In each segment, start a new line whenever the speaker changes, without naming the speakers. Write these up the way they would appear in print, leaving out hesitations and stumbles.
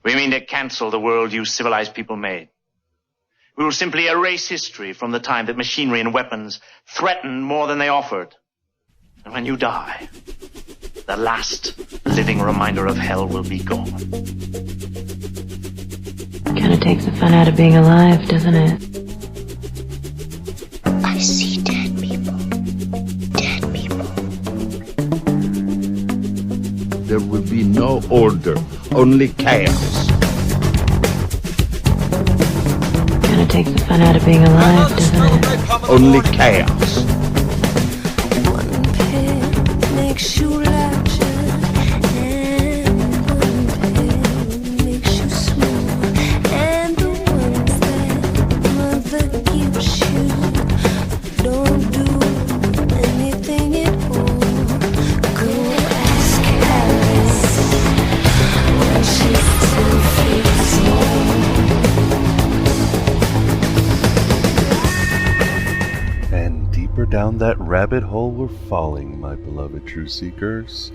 We mean to cancel the world you civilized people made. We will simply erase history from the time that machinery and weapons threatened more than they offered. And when you die, the last living reminder of hell will be gone.
Kind of takes the fun out of being alive, doesn't it?
I see dead people. Dead people.
There will be no order, only chaos.
Kind of takes the fun out of being alive, doesn't it?
Only chaos.
One pill makes you larger, and one pill makes you small, and the ones that mother gives you don't do anything at all. Go ask Alice when she's 10 feet small.
And deeper down that rabbit hole we're falling, my beloved true seekers.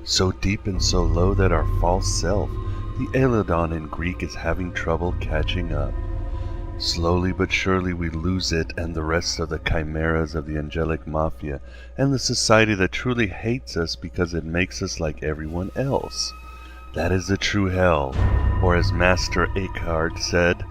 So deep and so low that our false self, the Aeon in Greek, is having trouble catching up. Slowly but surely we lose it and the rest of the chimeras of the angelic mafia and the society that truly hates us because it makes us like everyone else. That is the true hell, or as Master Eckhart said,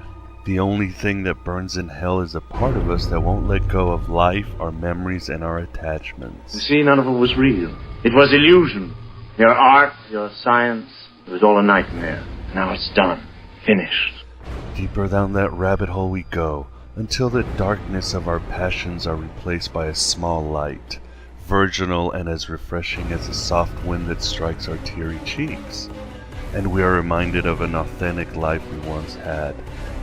the only thing that burns in hell is a part of us that won't let go of life, our memories, and our attachments.
You see, none of it was real. It was illusion. Your art, your science, it was all a nightmare. Now it's done. Finished.
Deeper down that rabbit hole we go, until the darkness of our passions are replaced by a small light, virginal and as refreshing as the soft wind that strikes our teary cheeks. And we are reminded of an authentic life we once had,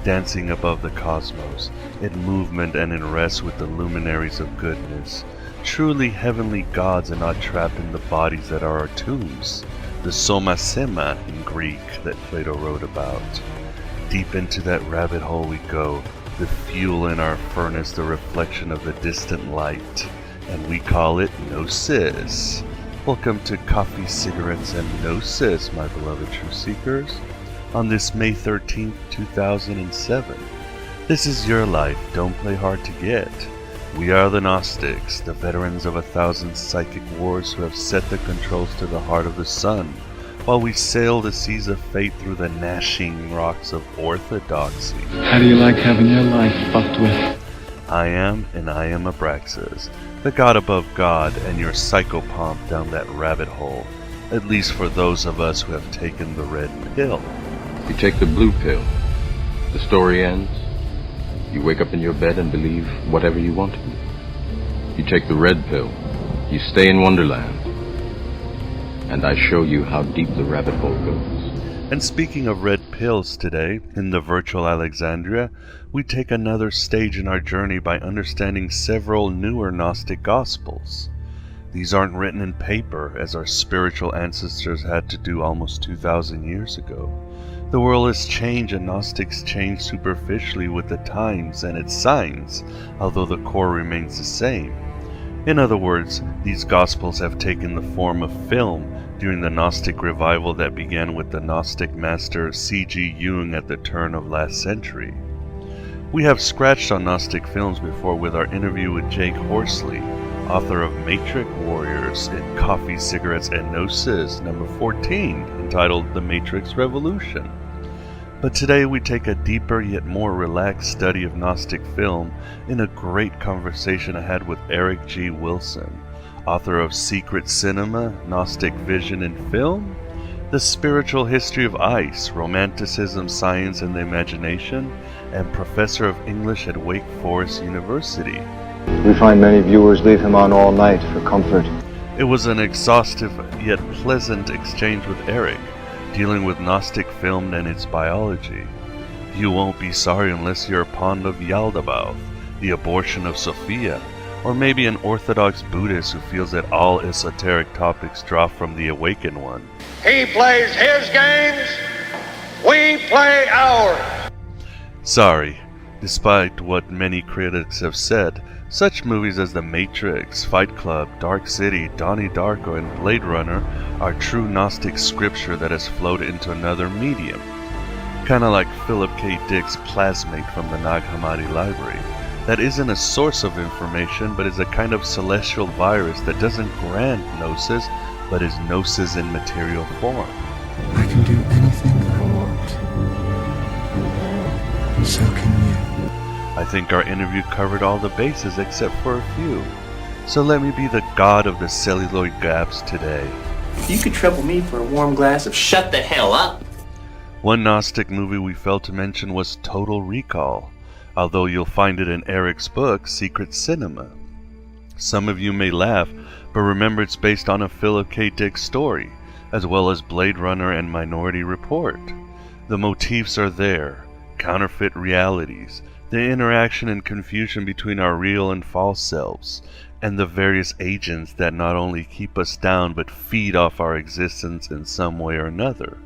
dancing above the cosmos, in movement and in rest with the luminaries of goodness, truly heavenly gods and not trapped in the bodies that are our tombs, the somasema in Greek that Plato wrote about. Deep into that rabbit hole we go, the fuel in our furnace, the reflection of the distant light, and we call it Gnosis. Welcome to Coffee, Cigarettes, and Gnosis, my beloved true seekers. On this May 13th, 2007. This is your life, don't play hard to get. We are the Gnostics, the veterans of 1,000 psychic wars who have set the controls to the heart of the sun, while we sail the seas of fate through the gnashing rocks of orthodoxy.
How do you like having your life fucked with?
I am Abraxas, the god above God, and your psychopomp down that rabbit hole, at least for those of us who have taken the red pill.
You take the blue pill. The story ends. You wake up in your bed and believe whatever you want to. You take the red pill. You stay in Wonderland. And I show you how deep the rabbit hole goes.
And speaking of red pills today, in the virtual Alexandria, we take another stage in our journey by understanding several newer Gnostic Gospels. These aren't written in paper, as our spiritual ancestors had to do almost 2,000 years ago. The world has changed and Gnostics change superficially with the times and its signs, although the core remains the same. In other words, these Gospels have taken the form of film during the Gnostic revival that began with the Gnostic master C.G. Jung at the turn of last century. We have scratched on Gnostic films before with our interview with Jake Horsley, author of Matrix Warriors in Coffee, Cigarettes, and Gnosis, number 14, entitled The Matrix Revolution. But today we take a deeper yet more relaxed study of Gnostic film in a great conversation I had with Eric G. Wilson, author of Secret Cinema, Gnostic Vision in Film, The Spiritual History of Ice, Romanticism, Science, and the Imagination, and professor of English at Wake Forest University.
We find many viewers leave him on all night for comfort.
It was an exhaustive yet pleasant exchange with Eric, dealing with Gnostic film and its biology. You won't be sorry unless you're fond of Yaldabaoth, the abortion of Sophia, or maybe an Orthodox Buddhist who feels that all esoteric topics draw from the Awakened One.
He plays his games, we play ours.
Sorry, despite what many critics have said, such movies as The Matrix, Fight Club, Dark City, Donnie Darko, and Blade Runner are true Gnostic scripture that has flowed into another medium. Kinda like Philip K. Dick's plasmate from the Nag Hammadi library. That isn't a source of information, but is a kind of celestial virus that doesn't grant gnosis, but is gnosis in material form.
I can do anything I want. And so can you.
I think our interview covered all the bases except for a few. So let me be the god of the celluloid gaps today.
You could trouble me for a warm glass of shut the hell up.
One Gnostic movie we failed to mention was Total Recall, although you'll find it in Eric's book, Secret Cinema. Some of you may laugh, but remember it's based on a Philip K. Dick story, as well as Blade Runner and Minority Report. The motifs are there, counterfeit realities, the interaction and confusion between our real and false selves, and the various agents that not only keep us down but feed off our existence in some way or another.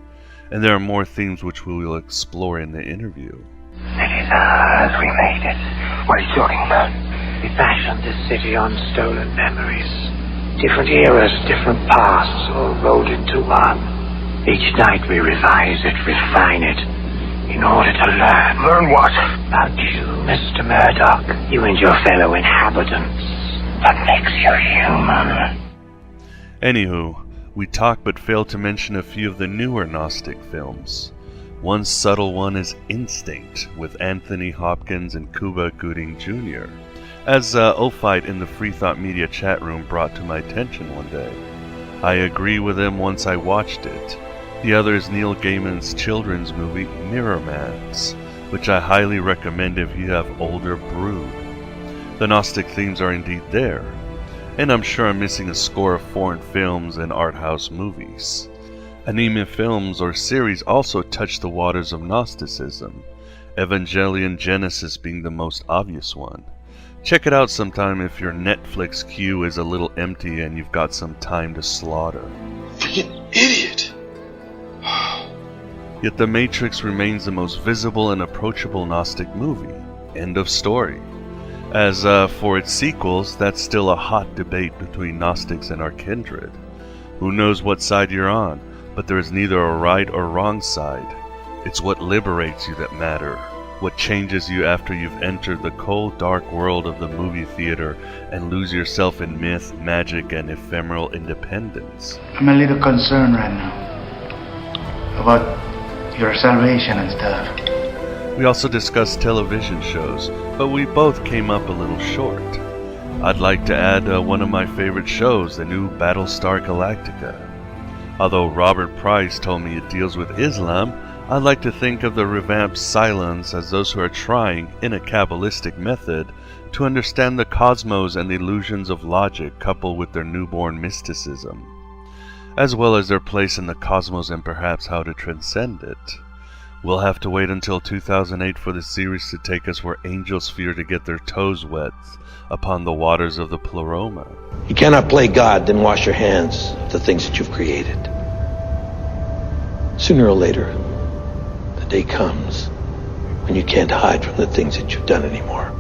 And there are more themes which we will explore in the interview.
It is ours, we made it. What are you talking about? We fashioned this city on stolen memories. Different eras, different pasts, all rolled into one. Each night we revise it, refine it, in order to learn.
Learn what?
About you, Mr. Murdoch. You and your fellow inhabitants. What makes you human?
Anywho, we talk but fail to mention a few of the newer Gnostic films. One subtle one is Instinct, with Anthony Hopkins and Cuba Gooding Jr., as Ophite in the Free Thought Media chat room brought to my attention one day. I agree with him once I watched it. The other is Neil Gaiman's children's movie Mirrormans, which I highly recommend if you have older brood. The Gnostic themes are indeed there, and I'm sure I'm missing a score of foreign films and art house movies. Anime films or series also touch the waters of Gnosticism, Evangelion Genesis being the most obvious one. Check it out sometime if your Netflix queue is a little empty and you've got some time to slaughter.
Freaking idiot!
Yet The Matrix remains the most visible and approachable Gnostic movie. End of story. As for its sequels, that's still a hot debate between Gnostics and our kindred. Who knows what side you're on, but there is neither a right or wrong side. It's what liberates you that matter, what changes you after you've entered the cold, dark world of the movie theater and lose yourself in myth, magic, and ephemeral independence.
I'm a little concerned right now about your salvation and stuff.
We also discussed television shows, but we both came up a little short. I'd like to add one of my favorite shows, the new Battlestar Galactica. Although Robert Price told me it deals with Islam, I'd like to think of the revamped Cylons as those who are trying, in a Kabbalistic method, to understand the cosmos and the illusions of logic coupled with their newborn mysticism, as well as their place in the cosmos and perhaps how to transcend it. We'll have to wait until 2008 for the series to take us where angels fear to get their toes wet upon the waters of the Pleroma.
You cannot play God, then wash your hands of the things that you've created. Sooner or later, the day comes when you can't hide from the things that you've done anymore.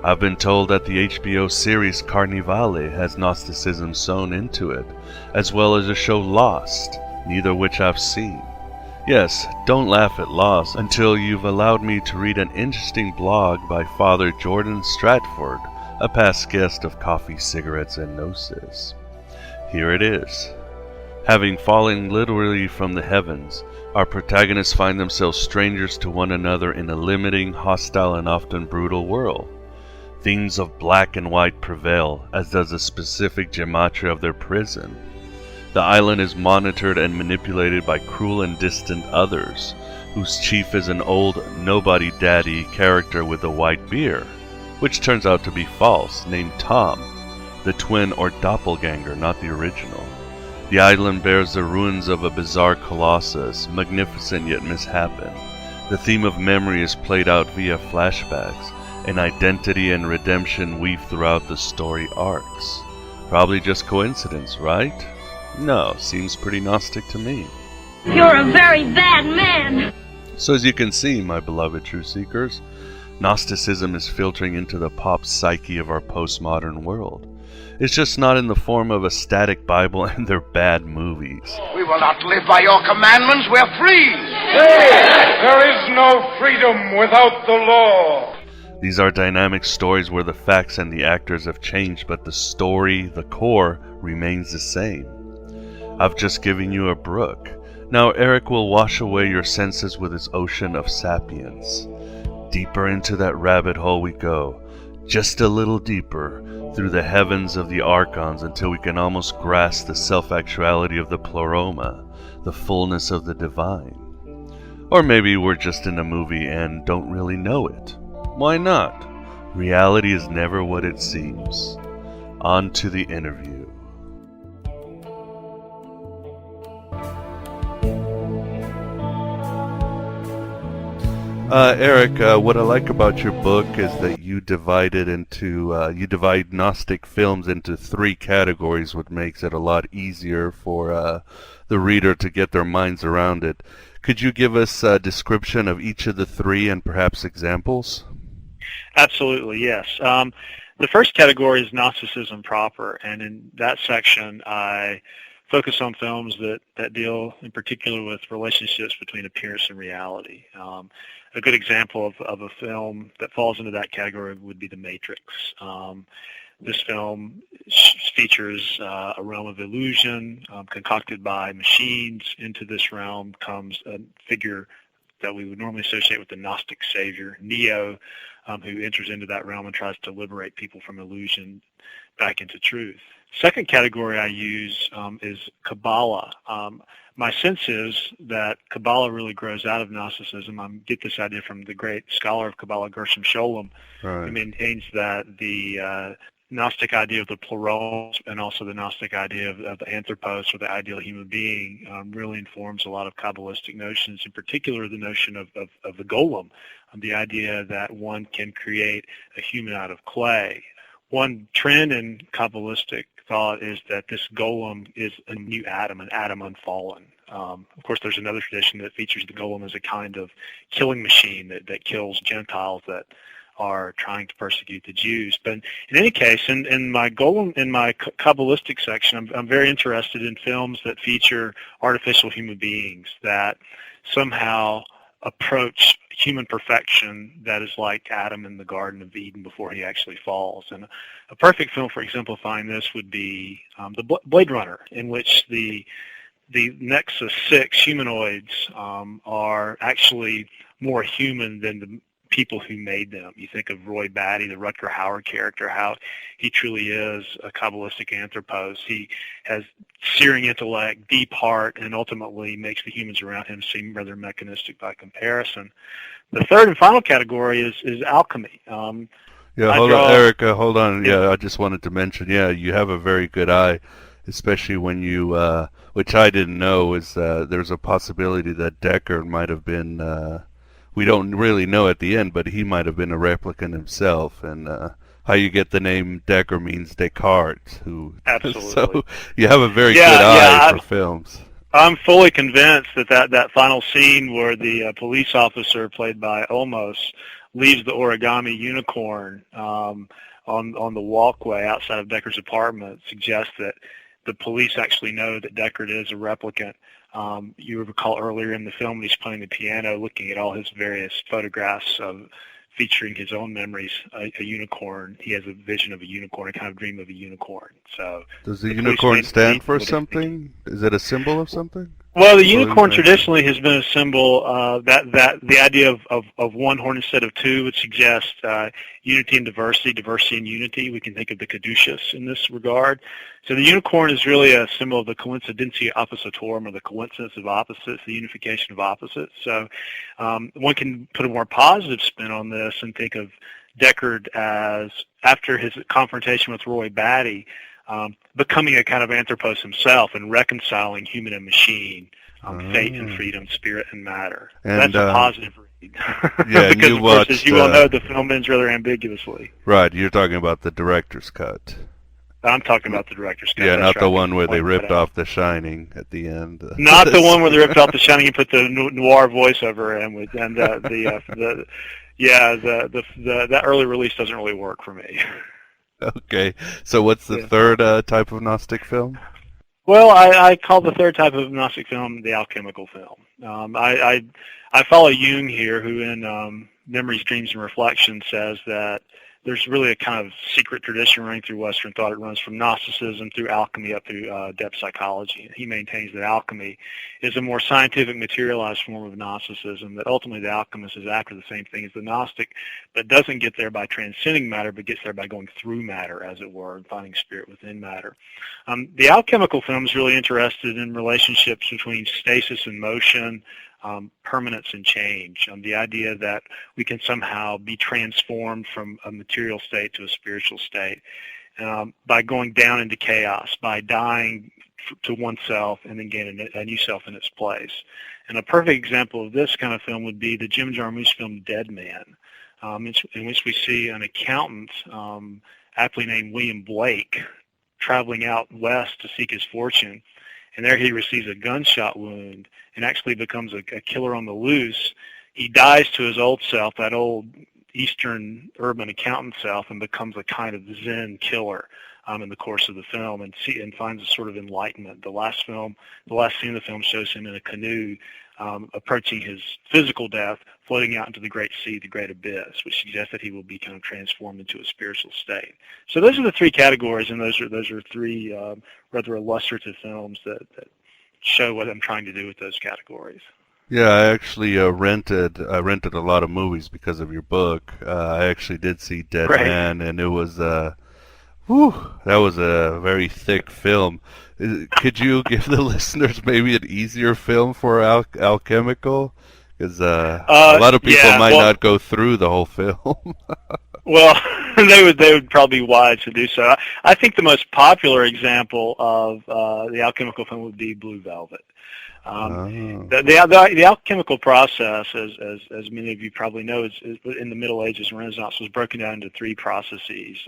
I've been told that the HBO series Carnivale has Gnosticism sewn into it, as well as the show Lost, neither which I've seen. Yes, don't laugh at Lost until you've allowed me to read an interesting blog by Father Jordan Stratford, a past guest of Coffee, Cigarettes, and Gnosis. Here it is. Having fallen literally from the heavens, our protagonists find themselves strangers to one another in a limiting, hostile, and often brutal world. Themes of black and white prevail, as does the specific gematria of their prison. The island is monitored and manipulated by cruel and distant others, whose chief is an old nobody daddy character with a white beard, which turns out to be false, named Tom, the twin or doppelganger, not the original. The island bears the ruins of a bizarre colossus, magnificent yet misshapen. The theme of memory is played out via flashbacks, and identity and redemption weave throughout the story arcs. Probably just coincidence, right? No, seems pretty Gnostic to me.
You're a very bad man!
So as you can see, my beloved True Seekers, Gnosticism is filtering into the pop psyche of our postmodern world. It's just not in the form of a static Bible and their bad movies.
We will not live by your commandments. We're free. There is no freedom without the law.
These are dynamic stories where the facts and the actors have changed, but the story, the core, remains the same. I've just given you a brook. Now Eric will wash away your senses with his ocean of sapience. Deeper into that rabbit hole we go, just a little deeper, through the heavens of the archons until we can almost grasp the self-actuality of the pleroma, the fullness of the divine. Or maybe we're just in a movie and don't really know it. Why not? Reality is never what it seems. On to the interview. Eric, what I like about your book is that you divide Gnostic films into 3 categories, which makes it a lot easier for the reader to get their minds around it. Could you give us a description of each of the 3 and perhaps examples?
Absolutely, yes. The first category is Gnosticism proper, and in that section I focus on films that deal in particular with relationships between appearance and reality. A good example of a film that falls into that category would be The Matrix. This film features a realm of illusion concocted by machines. Into this realm comes a figure that we would normally associate with the Gnostic savior, Neo, who enters into that realm and tries to liberate people from illusion back into truth. Second category I use is Kabbalah. My sense is that Kabbalah really grows out of Gnosticism. I get this idea from the great scholar of Kabbalah, Gershom Scholem, who maintains that the Gnostic idea of the pleroma and also the Gnostic idea of the anthropos, or the ideal human being, really informs a lot of Kabbalistic notions, in particular the notion of the golem, the idea that one can create a human out of clay. One trend in Kabbalistic thought is that this golem is a new Adam, an Adam unfallen. Of course, there's another tradition that features the golem as a kind of killing machine that kills Gentiles that are trying to persecute the Jews. But in any case, in my Kabbalistic section, I'm very interested in films that feature artificial human beings that somehow approach human perfection that is like Adam in the Garden of Eden before he actually falls. And a perfect film for exemplifying this would be the Blade Runner, in which the Nexus 6 humanoids are actually more human than the people who made them. You think of Roy Batty, the Rutger Hauer character, how he truly is a Kabbalistic anthropos. He has searing intellect, deep heart, and ultimately makes the humans around him seem rather mechanistic by comparison. The third and final category is alchemy.
Eric, hold on. Yeah, I just wanted to mention, you have a very good eye, especially when you, which I didn't know, is there's a possibility that Deckard might have been, we don't really know at the end, but he might have been a replicant himself, and how you get the name Deckard means Descartes.
Absolutely.
So you have a very good eye for films.
I'm fully convinced that final scene where the police officer, played by Olmos, leaves the origami unicorn on the walkway outside of Deckard's apartment suggests that the police actually know that Deckard is a replicant. You recall earlier in the film when he's playing the piano, looking at all his various photographs featuring his own memories, a unicorn. He has a vision of a unicorn, a kind of dream of a unicorn. So,
does the unicorn stand for something? Is it a symbol of something?
Well, the unicorn traditionally has been a symbol that the idea of one horn instead of two would suggest unity and diversity and unity. We can think of the caduceus in this regard. So the unicorn is really a symbol of the coincidentia oppositorum, or the coincidence of opposites, the unification of opposites. So one can put a more positive spin on this and think of Deckard as, after his confrontation with Roy Batty, becoming a kind of anthropos himself and reconciling human and machine, fate and freedom, spirit and matter.
And,
that's a positive read.
Yeah,
because, of course, as you all know, the film ends rather ambiguously.
Right, you're talking about the director's cut.
I'm talking about the director's cut.
Yeah, not the one where they ripped off The Shining at the end.
Not the one where they ripped off The Shining and put the noir voiceover in with, and that early release doesn't really work for me.
Okay, so what's the third type of Gnostic film?
Well, I call the third type of Gnostic film the alchemical film. I follow Jung here, who in Memories, Dreams, and Reflections says that there's really a kind of secret tradition running through Western thought. It runs from Gnosticism through alchemy up through depth psychology. He maintains that alchemy is a more scientific, materialized form of Gnosticism, that ultimately the alchemist is after the same thing as the Gnostic, but doesn't get there by transcending matter, but gets there by going through matter, as it were, and finding spirit within matter. The alchemical film is really interested in relationships between stasis and motion, permanence and change, the idea that we can somehow be transformed from a material state to a spiritual state by going down into chaos, by dying to oneself and then gaining a new self in its place. And a perfect example of this kind of film would be the Jim Jarmusch film Dead Man, in which we see an accountant aptly named William Blake traveling out west to seek his fortune. And there he receives a gunshot wound and actually becomes a killer on the loose. He dies to his old self, that old Eastern urban accountant self, and becomes a kind of Zen killer in the course of the film, and finds a sort of enlightenment. The last scene of the film shows him in a canoe approaching his physical death, floating out into the great sea, the great abyss, which suggests that he will be kind of transformed into a spiritual state. So those are the three categories, and those are three rather illustrative films that show what I'm trying to do with those categories.
Yeah, I actually rented a lot of movies because of your book. I actually did see Dead Man, and it was that was a very thick film. Could you give the listeners maybe an easier film for alchemical? Because a lot of people might not go through the whole film.
Well, they would probably be wise to do so. I think the most popular example of the alchemical film would be Blue Velvet. The alchemical process, as many of you probably know, is in the Middle Ages and Renaissance, was broken down into three processes: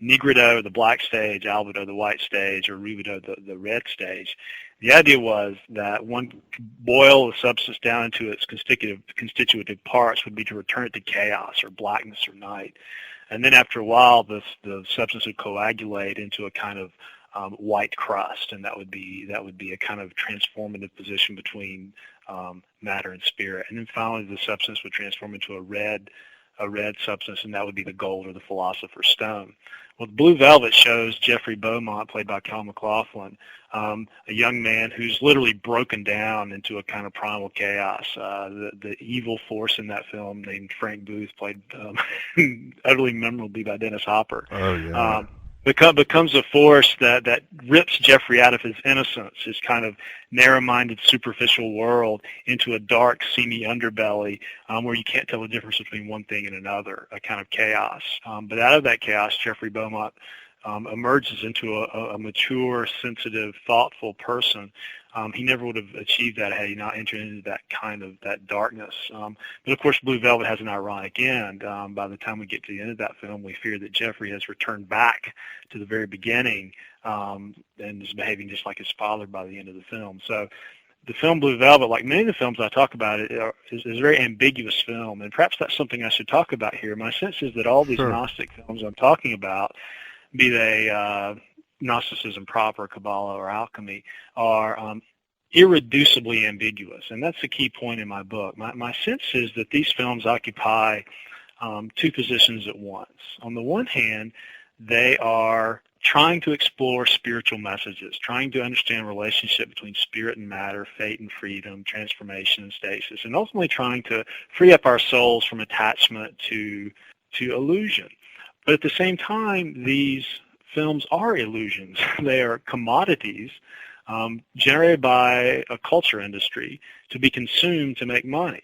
Nigredo, the black stage; Albedo, the white stage; or Rubedo, the red stage. The idea was that one could boil the substance down into its constitutive parts would be to return it to chaos or blackness or night, and then after a while, the substance would coagulate into a kind of white crust, and that would be a kind of transformative position between matter and spirit. And then finally, the substance would transform into a red substance, and that would be the gold or the philosopher's stone. Well, the Blue Velvet shows Jeffrey Beaumont, played by Kyle MacLachlan, a young man who's literally broken down into a kind of primal chaos. The evil force in that film, named Frank Booth, played utterly memorably by Dennis Hopper.
Oh yeah.
Becomes a force that rips Jeffrey out of his innocence, his kind of narrow-minded, superficial world, into a dark, seamy underbelly where you can't tell the difference between one thing and another, a kind of chaos. But out of that chaos, Jeffrey Beaumont emerges into a mature, sensitive, thoughtful person. He never would have achieved that had he not entered into that darkness. But of course, Blue Velvet has an ironic end. By the time we get to the end of that film, we fear that Jeffrey has returned back to the very beginning and is behaving just like his father by the end of the film. So the film Blue Velvet, like many of the films I talk about, is a very ambiguous film, and perhaps that's something I should talk about here. My sense is that all these Gnostic films I'm talking about, be they Gnosticism proper, Kabbalah, or alchemy, are irreducibly ambiguous, and that's the key point in my book. My sense is that these films occupy two positions at once. On the one hand, they are trying to explore spiritual messages, trying to understand the relationship between spirit and matter, fate and freedom, transformation and stasis, and ultimately trying to free up our souls from attachment to illusion. But at the same time, these films are illusions. They are commodities generated by a culture industry to be consumed to make money.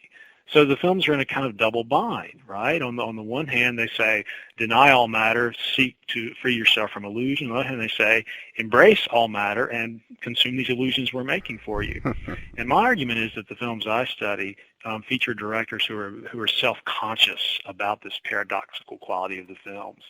So the films are in a kind of double bind, right? On the one hand, they say, deny all matter, seek to free yourself from illusion. On the other hand, they say, embrace all matter and consume these illusions we're making for you. And my argument is that the films I study feature directors who are self-conscious about this paradoxical quality of the films,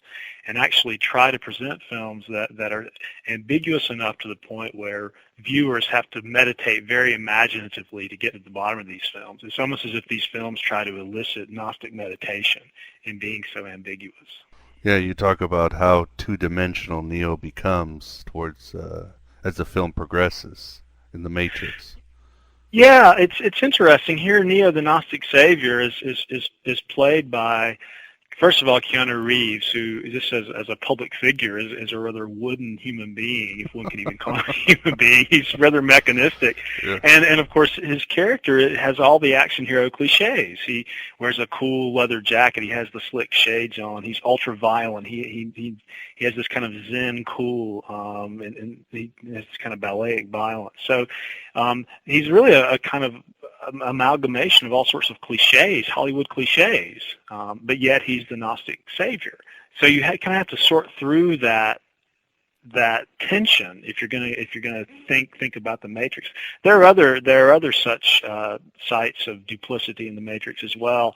and actually try to present films that are ambiguous enough to the point where viewers have to meditate very imaginatively to get to the bottom of these films. It's almost as if these films try to elicit Gnostic meditation in being so ambiguous.
Yeah, you talk about how two-dimensional Neo becomes towards as the film progresses in The Matrix.
Yeah, it's interesting. Here, Neo, the Gnostic Savior, is played by, first of all, Keanu Reeves, who just as a public figure is a rather wooden human being, if one can even call him a human being. He's rather mechanistic. Yeah. And of course, his character has all the action hero cliches. He wears a cool leather jacket. He has the slick shades on. He's ultra violent. He has this kind of zen cool, and he has this kind of balletic violence. So he's really a kind of amalgamation of all sorts of cliches, Hollywood cliches, but yet he's the Gnostic Savior. So you kind of have to sort through that tension if you're gonna think about the Matrix. There are other such sites of duplicity in the Matrix as well.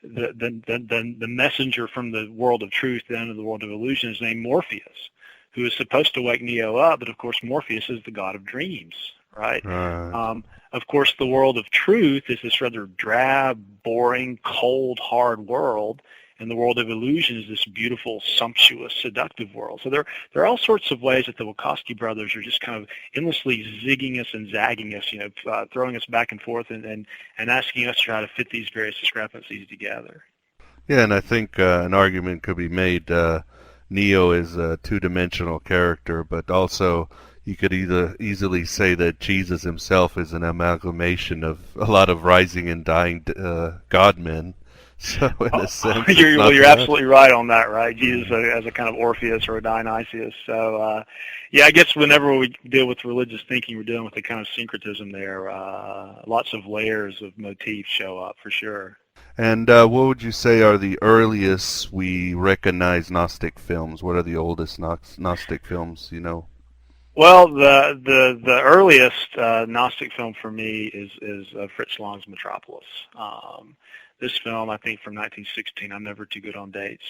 The messenger from the world of truth down to the world of illusion is named Morpheus, who is supposed to wake Neo up, but of course Morpheus is the god of dreams, right? Of course, the world of truth is this rather drab, boring, cold, hard world, and the world of illusion is this beautiful, sumptuous, seductive world. So there are all sorts of ways that the Wachowski brothers are just kind of endlessly zigging us and zagging us, throwing us back and forth and asking us to try to fit these various discrepancies together.
Yeah, and I think an argument could be made. Neo is a two-dimensional character, but also you could easily say that Jesus himself is an amalgamation of a lot of rising and dying godmen. So in a sense,
you're absolutely right on that, right? Jesus as a kind of Orpheus or a Dionysius. So yeah, I guess whenever we deal with religious thinking, we're dealing with a kind of syncretism there. Lots of layers of motifs show up for sure.
And what would you say are the earliest we recognize Gnostic films? What are the oldest Gnostic films,
Well, the earliest Gnostic film for me is Fritz Lang's Metropolis. This film, I think, from 1916. I'm never too good on dates.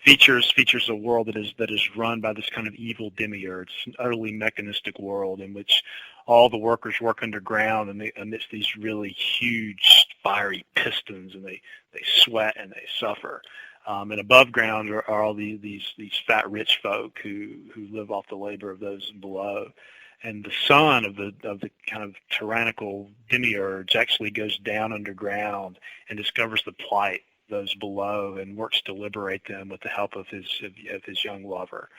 Features a world that is run by this kind of evil demiurge, an utterly mechanistic world in which all the workers work underground and amidst these really huge fiery pistons, and they sweat and they suffer. And above ground are all these fat rich folk who live off the labor of those below. And the son of the kind of tyrannical demiurge actually goes down underground and discovers the plight of those below and works to liberate them with the help of his young lover.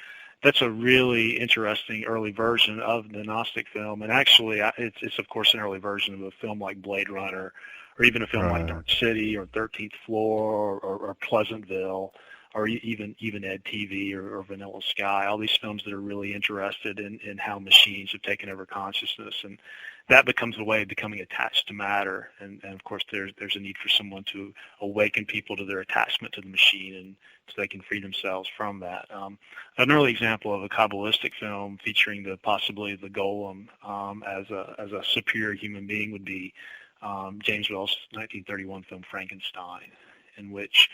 That's a really interesting early version of the Gnostic film, and actually it's of course an early version of a film like Blade Runner, or even a film like Dark City or 13th Floor or Pleasantville, or even Ed TV or Vanilla Sky, all these films that are really interested in how machines have taken over consciousness, and that becomes a way of becoming attached to matter. And of course, there's a need for someone to awaken people to their attachment to the machine, and so they can free themselves from that. An early example of a Kabbalistic film featuring possibly the golem as a superior human being would be James Whale's 1931 film Frankenstein, in which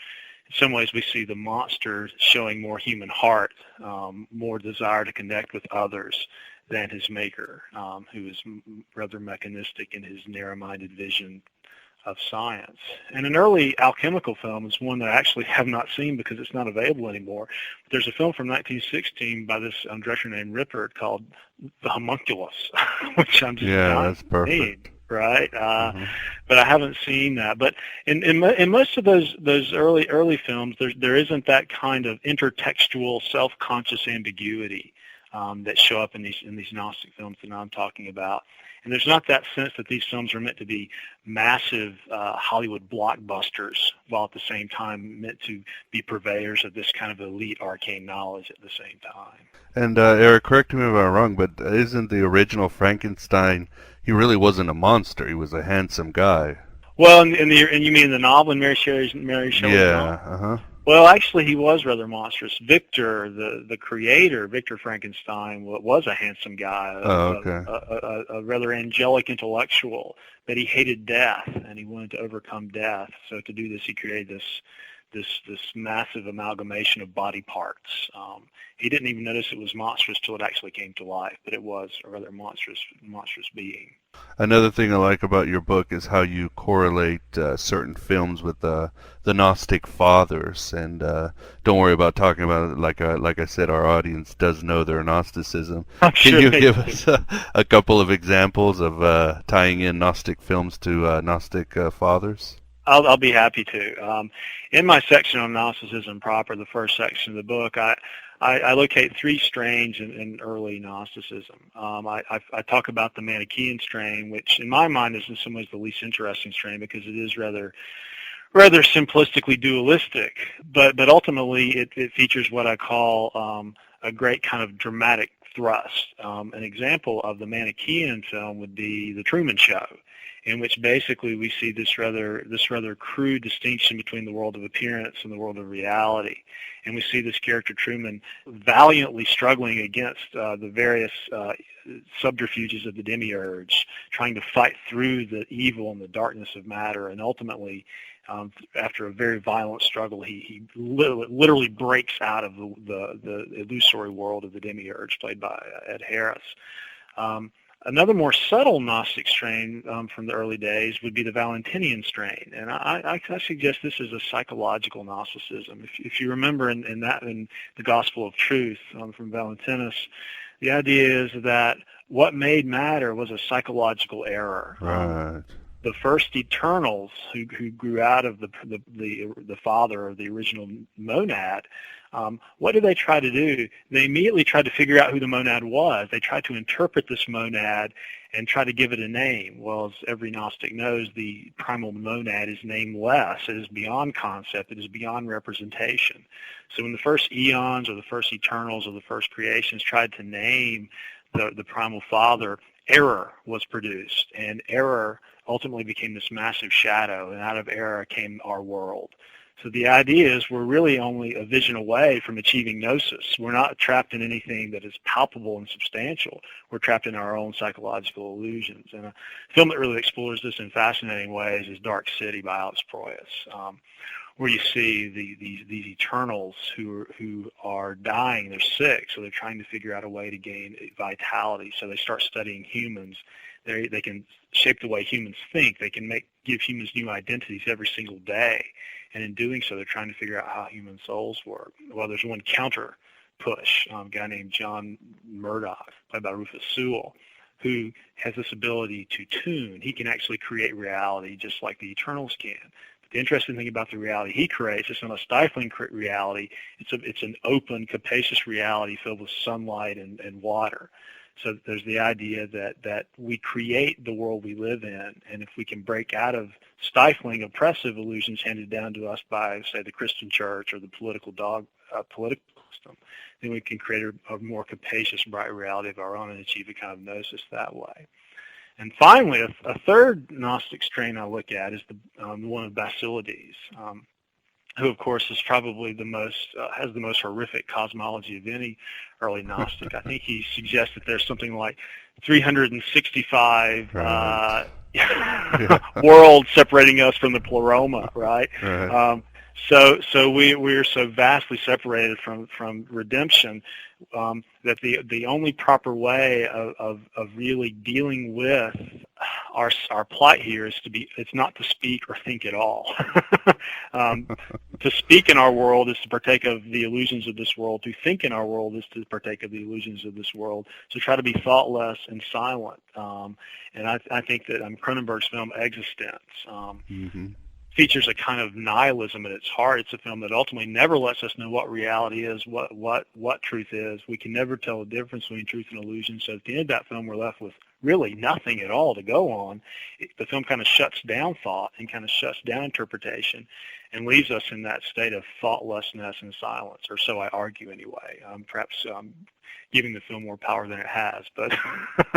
in some ways we see the monster showing more human heart, more desire to connect with others than his maker, who is rather mechanistic in his narrow-minded vision of science. And an early alchemical film is one that I actually have not seen because it's not available anymore. But there's a film from 1916 by this director named Rippert called The Homunculus, which I'm just
that's perfect.
Seeing. Right, but I haven't seen that. But in most of those early films, there isn't that kind of intertextual, self-conscious ambiguity that show up in these Gnostic films that I'm talking about. And there's not that sense that these films are meant to be massive Hollywood blockbusters, while at the same time meant to be purveyors of this kind of elite arcane knowledge at the same time.
And Eric, correct me if I'm wrong, but isn't the original Frankenstein? He really wasn't a monster. He was a handsome guy.
Well, and you mean the novel in Mary Shelley's
Yeah.
novel? Well, actually, he was rather monstrous. Victor, the creator, Victor Frankenstein, was a handsome guy, a rather angelic intellectual, but he hated death, and he wanted to overcome death. So to do this, he created this massive amalgamation of body parts. He didn't even notice it was monstrous till it actually came to life, but it was a rather monstrous being.
Another thing I like about your book is how you correlate certain films with the Gnostic fathers, and don't worry about talking about it. Like I said, our audience does know their Gnosticism. Can you give us a couple of examples of tying in Gnostic films to Gnostic fathers?
I'll be happy to. In my section on Gnosticism proper, the first section of the book, I locate three strains in early Gnosticism. I talk about the Manichaean strain, which in my mind is in some ways the least interesting strain because it is rather simplistically dualistic. But ultimately it features what I call a great kind of dramatic thrust. An example of the Manichaean film would be The Truman Show, in which basically we see this rather crude distinction between the world of appearance and the world of reality. And we see this character Truman valiantly struggling against the various subterfuges of the demiurge, trying to fight through the evil and the darkness of matter, and ultimately, after a very violent struggle, he literally breaks out of the illusory world of the demiurge, played by Ed Harris. Another more subtle Gnostic strain from the early days would be the Valentinian strain, and I suggest this is a psychological Gnosticism. If you remember in the Gospel of Truth from Valentinus, the idea is that what made matter was a psychological error.
Right.
The first Eternals who grew out of the father of the original monad, what did they try to do? They immediately tried to figure out who the monad was. They tried to interpret this monad and try to give it a name. Well, as every Gnostic knows, the primal monad is nameless. It is beyond concept. It is beyond representation. So when the first eons or the first Eternals or the first creations tried to name the primal father, error was produced, and error ultimately became this massive shadow, and out of error came our world. So the idea is we're really only a vision away from achieving gnosis. We're not trapped in anything that is palpable and substantial. We're trapped in our own psychological illusions. And a film that really explores this in fascinating ways is Dark City by Alex Proyas, where you see these Eternals who are dying. They're sick, so they're trying to figure out a way to gain vitality. So they start studying humans. They can shape the way humans think. They can give humans new identities every single day. And in doing so, they're trying to figure out how human souls work. Well, there's one counter push, a guy named John Murdoch, played by Rufus Sewell, who has this ability to tune. He can actually create reality just like the Eternals can. But the interesting thing about the reality he creates is not a stifling reality. It's an open, capacious reality filled with sunlight and water. So there's the idea that we create the world we live in, and if we can break out of stifling, oppressive illusions handed down to us by, say, the Christian church or the political system, then we can create a more capacious, bright reality of our own and achieve a kind of gnosis that way. And finally, a third Gnostic strain I look at is the one of Basilides, who, of course, is probably has the most horrific cosmology of any early Gnostic. I think he suggests that there's something like 365 worlds separating us from the pleroma, right? So we're so vastly separated from redemption that the only proper way of really dealing with our plight here is it's not to speak or think at all. To speak in our world is to partake of the illusions of this world. To think in our world is to partake of the illusions of this world. So try to be thoughtless and silent. And I think that Cronenberg's film Existence features a kind of nihilism at its heart. It's a film that ultimately never lets us know what reality is, what truth is. We can never tell the difference between truth and illusion. So at the end of that film, we're left with really nothing at all to go on. The film kind of shuts down thought and kind of shuts down interpretation and leaves us in that state of thoughtlessness and silence, or so I argue anyway. Perhaps giving the film more power than it has, but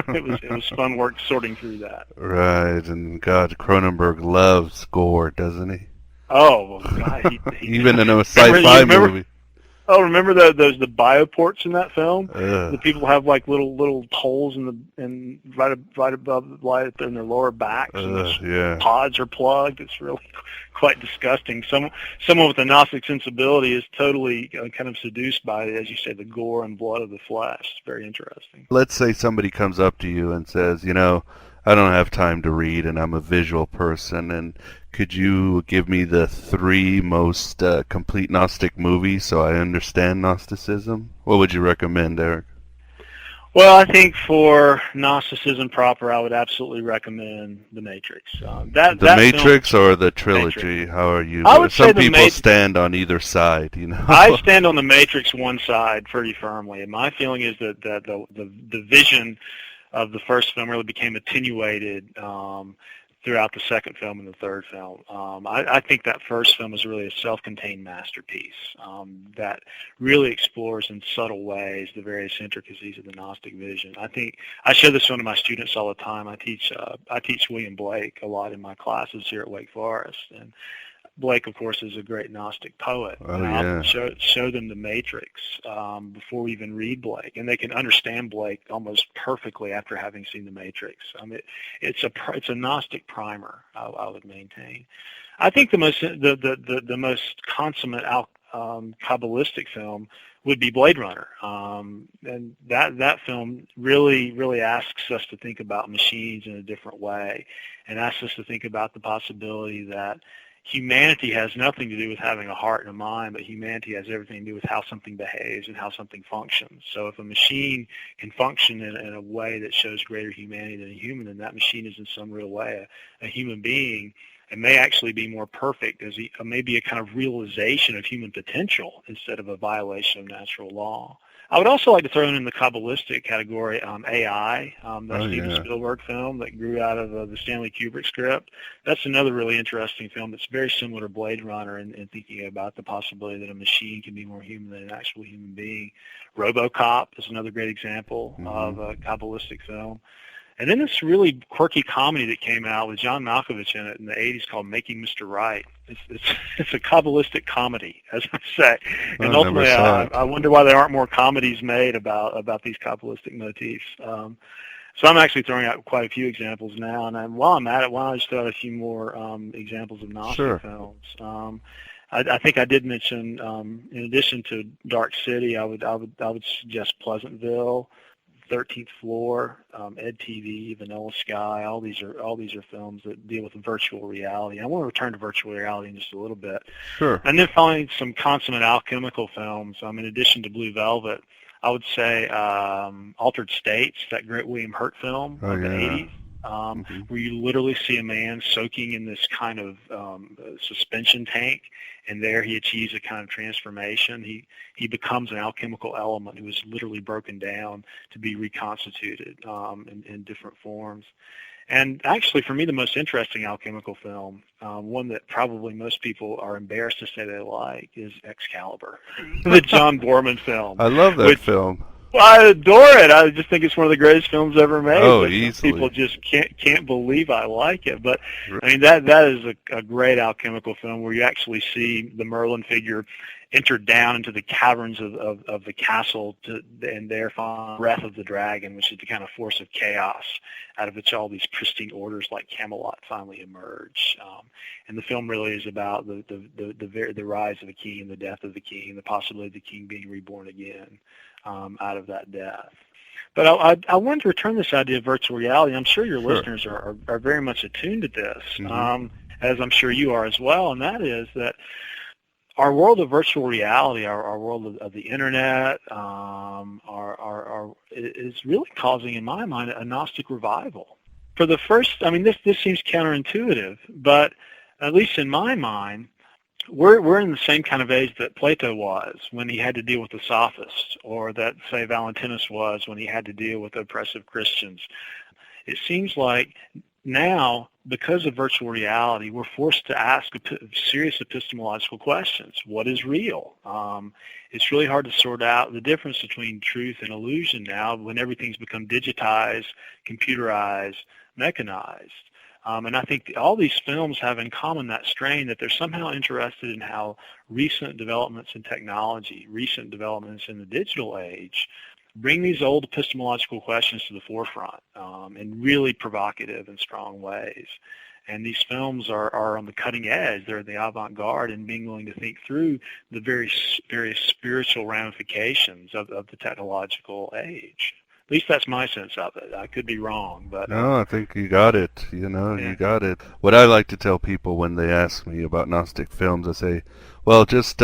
it was fun work sorting through that.
Right, and God, Cronenberg loves gore, doesn't he?
Oh, well, God, he
even in a sci-fi movie.
Oh, remember the bioports in that film? The people have like little holes in right above the light in their lower backs, and pods are plugged. It's really quite disgusting. Someone with a Gnostic sensibility is totally kind of seduced by, as you say, the gore and blood of the flesh. It's very interesting.
Let's say somebody comes up to you and says, I don't have time to read, and I'm a visual person, and could you give me the 3 most complete Gnostic movies so I understand Gnosticism? What would you recommend, Eric?
Well, I think for Gnosticism proper, I would absolutely recommend The Matrix. The
Matrix
film,
or the trilogy?
Matrix.
How are you?
I would
Some
say
people stand on either side,
I stand on the Matrix one side pretty firmly, and my feeling is that the vision of the first film really became attenuated throughout the second film and the third film. I think that first film is really a self-contained masterpiece that really explores in subtle ways the various intricacies of the Gnostic vision. I show this one to my students all the time. I teach William Blake a lot in my classes here at Wake Forest, and Blake, of course, is a great Gnostic poet. I'll show them the Matrix before we even read Blake, and they can understand Blake almost perfectly after having seen the Matrix. It's a Gnostic primer. I would maintain. I think the most consummate Kabbalistic film would be Blade Runner, and that film really asks us to think about machines in a different way, and asks us to think about the possibility that humanity has nothing to do with having a heart and a mind, but humanity has everything to do with how something behaves and how something functions. So if a machine can function in a way that shows greater humanity than a human, then that machine is in some real way a human being, and may actually be more perfect, as maybe a kind of realization of human potential instead of a violation of natural law. I would also like to throw in the Kabbalistic category AI, that Steven Spielberg film that grew out of the Stanley Kubrick script. That's another really interesting film that's very similar to Blade Runner in thinking about the possibility that a machine can be more human than an actual human being. RoboCop is another great example of a Kabbalistic film. And then this really quirky comedy that came out with John Malkovich in it in the 80s called Making Mr. Right. It's a Kabbalistic comedy, as I say. And ultimately, I wonder why there aren't more comedies made about these Kabbalistic motifs. So I'm actually throwing out quite a few examples now. And while I'm at it, why don't I just throw out a few more examples of Gnostic films? I think I did mention, in addition to Dark City, I would suggest Pleasantville, 13th Floor, Ed TV, Vanilla Sky. All these are films that deal with virtual reality. I want to return to virtual reality in just a little bit.
Sure.
And then finally, some consummate alchemical films. In addition to Blue Velvet, I would say Altered States, that great William Hurt film of the 80s. Where you literally see a man soaking in this kind of suspension tank, and there he achieves a kind of transformation. He becomes an alchemical element who is literally broken down to be reconstituted in different forms. And actually, for me, the most interesting alchemical film, one that probably most people are embarrassed to say they like, is Excalibur, the John Borman film.
I love that film.
Well, I adore it. I just think it's one of the greatest films ever made.
Oh, easily.
People just can't believe I like it. But that is a great alchemical film where you actually see the Merlin figure enter down into the caverns of the castle and there find the breath of the dragon, which is the kind of force of chaos out of which all these pristine orders like Camelot finally emerge. And the film really is about the rise of a king and the death of the king and the possibility of the king being reborn again out of that death. But I wanted to return this idea of virtual reality. I'm sure your listeners are very much attuned to this, as I'm sure you are as well, and that is that our world of virtual reality, our world of the internet, is really causing, in my mind, a Gnostic revival. For the first, this seems counterintuitive, but at least in my mind, we're in the same kind of age that Plato was when he had to deal with the sophists, or that, say, Valentinus was when he had to deal with oppressive Christians. It seems like now, because of virtual reality, we're forced to ask serious epistemological questions. What is real? It's really hard to sort out the difference between truth and illusion now when everything's become digitized, computerized, mechanized. And I think all these films have in common that strain, that they're somehow interested in how recent developments in technology, recent developments in the digital age, bring these old epistemological questions to the forefront in really provocative and strong ways. And these films are on the cutting edge. They're the avant-garde in being willing to think through the various spiritual ramifications of the technological age. At least that's my sense of it. I could be wrong, but
no, I think you got it. You got it. What I like to tell people when they ask me about Gnostic films, I say, well, just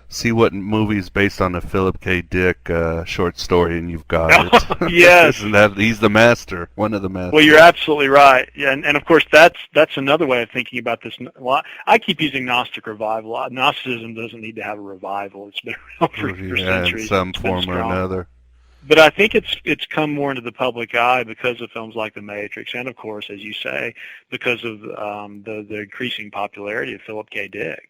see what movie's based on a Philip K. Dick short story, and you've got it.
Yes,
he's the master, one of the masters.
Well, you're absolutely right. Yeah, and of course that's another way of thinking about this. Well, I keep using Gnostic revival. Gnosticism doesn't need to have a revival. It's been around for centuries.
In some form or another.
But I think it's come more into the public eye because of films like The Matrix, and of course, as you say, because of the increasing popularity of Philip K. Dick.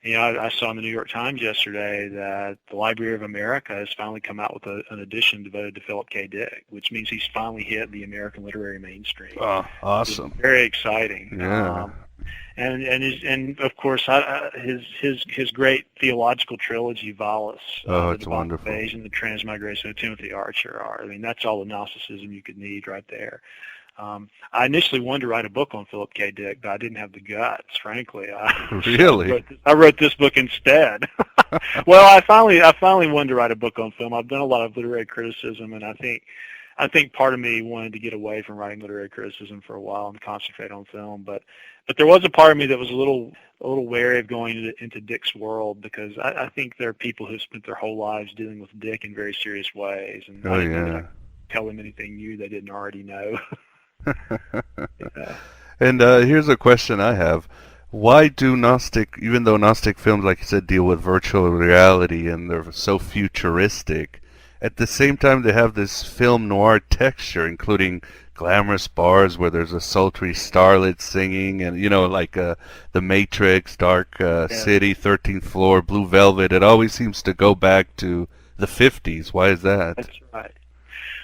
I saw in the New York Times yesterday that the Library of America has finally come out with an edition devoted to Philip K. Dick, which means he's finally hit the American literary mainstream.
Oh, awesome!
It's very exciting.
Yeah.
And of course his great theological trilogy, Valis,
it's wonderful.
And the Transmigration of Timothy Archer that's all the Gnosticism you could need right there. I initially wanted to write a book on Philip K. Dick, but I didn't have the guts, frankly.
Really?
I wrote this book instead. Well, I finally wanted to write a book on film. I've done a lot of literary criticism, and I think part of me wanted to get away from writing literary criticism for a while and concentrate on film. But there was a part of me that was a little wary of going into Dick's world, because I think there are people who spent their whole lives dealing with Dick in very serious ways, and I didn't tell them anything new they didn't already know.
Yeah. And here's a question I have. Why do even though Gnostic films, like you said, deal with virtual reality and they're so futuristic, at the same time they have this film noir texture, including glamorous bars where there's a sultry starlet singing, and like The Matrix, Dark City, 13th Floor, Blue Velvet. It always seems to go back to the 50s. Why is that?
That's right.